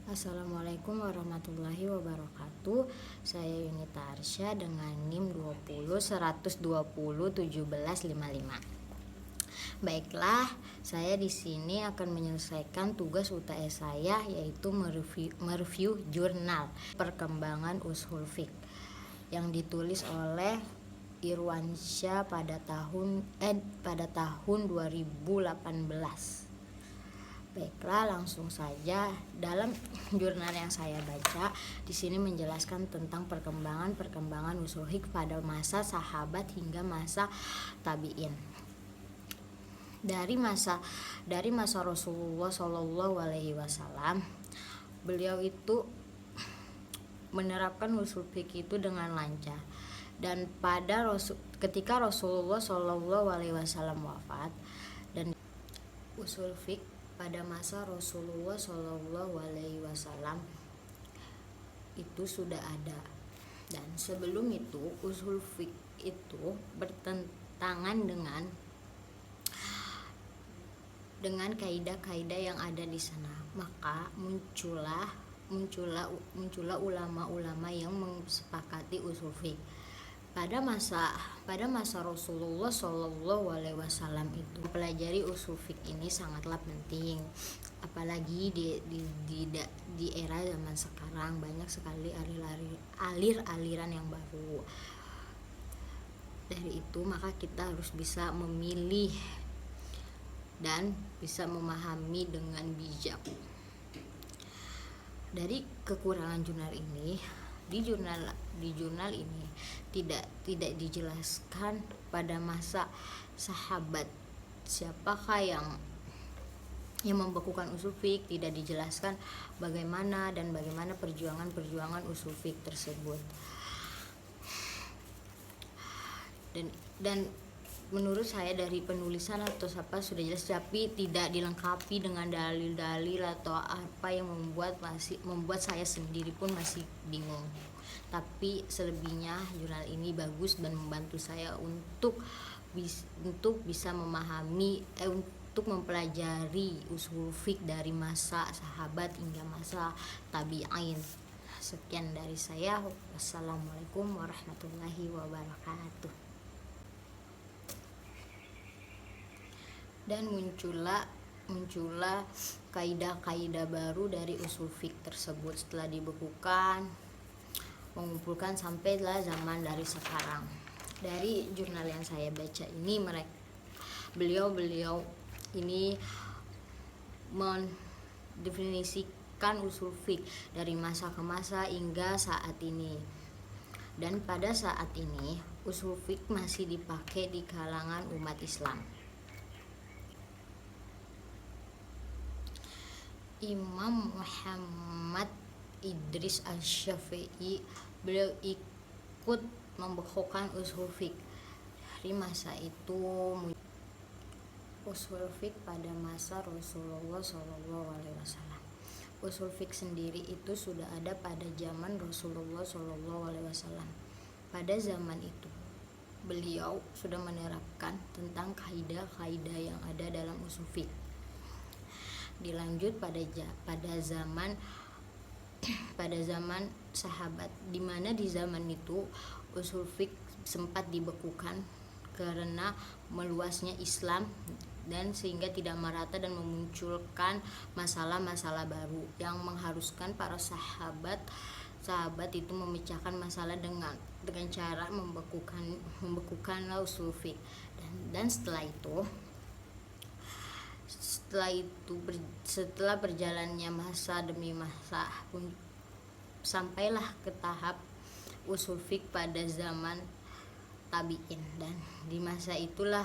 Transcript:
Assalamualaikum warahmatullahi wabarakatuh. Saya Yunita Arsya dengan NIM 20 120 17 55. Baiklah, saya di sini akan menyelesaikan tugas UTS saya, yaitu mereview jurnal Perkembangan Ushul Fiqh yang ditulis oleh Irwansyah pada tahun 2018. Baiklah, langsung saja. Dalam jurnal yang saya baca di sini menjelaskan tentang perkembangan ushul fiqh pada masa sahabat hingga masa tabi'in. Dari masa Rasulullah Shallallahu Alaihi Wasallam, beliau itu menerapkan ushul fiqh itu dengan lancar. Dan ketika Rasulullah Shallallahu Alaihi Wasallam wafat, dan ushul fiqh pada masa Rasulullah Shallallahu Alaihi Wasallam itu sudah ada. Dan sebelum itu ushul fiqh itu bertentangan dengan kaidah-kaidah yang ada di sana. Maka muncullah ulama-ulama yang mensepakati ushul fiqh. Pada masa Rasulullah Shallallahu Alaihi Wasallam itu mempelajari ushul fiqh ini sangatlah penting, apalagi di era zaman sekarang banyak sekali aliran yang baru. Dari itu maka kita harus bisa memilih dan bisa memahami dengan bijak. Dari kekurangan jurnal ini, di jurnal ini tidak dijelaskan pada masa sahabat siapakah yang membekukan ushul fiqh, tidak dijelaskan bagaimana perjuangan ushul fiqh tersebut. Dan menurut saya dari penulisan atau apa sudah jelas, tapi tidak dilengkapi dengan dalil-dalil atau apa yang membuat saya sendiri pun masih bingung. Tapi selebihnya jurnal ini bagus dan membantu saya untuk bisa memahami untuk mempelajari ushul fiqh dari masa sahabat hingga masa tabi'in. Sekian dari saya. Wassalamualaikum warahmatullahi wabarakatuh. Dan muncullah kaidah-kaidah baru dari ushul fiqh tersebut setelah dibekukan, mengumpulkan sampailah zaman dari sekarang. Dari jurnal yang saya baca ini, beliau ini mendefinisikan ushul fiqh dari masa ke masa hingga saat ini. Dan pada saat ini ushul fiqh masih dipakai di kalangan umat Islam. Imam Muhammad Idris Asy-Syafi'i, beliau ikut membekukan ushul fiqh. Dari masa itu ushul fiqh pada masa Rasulullah Shallallahu Alaihi Wasallam. Ushul fiqh sendiri itu sudah ada pada zaman Rasulullah Shallallahu Alaihi Wasallam. Pada zaman itu beliau sudah menerapkan tentang kaidah-kaidah yang ada dalam ushul fiqh. Dilanjut pada zaman sahabat, di mana di zaman itu ushul fiqh sempat dibekukan karena meluasnya Islam dan sehingga tidak merata dan memunculkan masalah-masalah baru yang mengharuskan para sahabat itu memecahkan masalah dengan cara membekukan ushul fiqh. Dan setelah berjalannya masa demi masa sampailah ke tahap ushul fiqh pada zaman tabi'in. Dan di masa itulah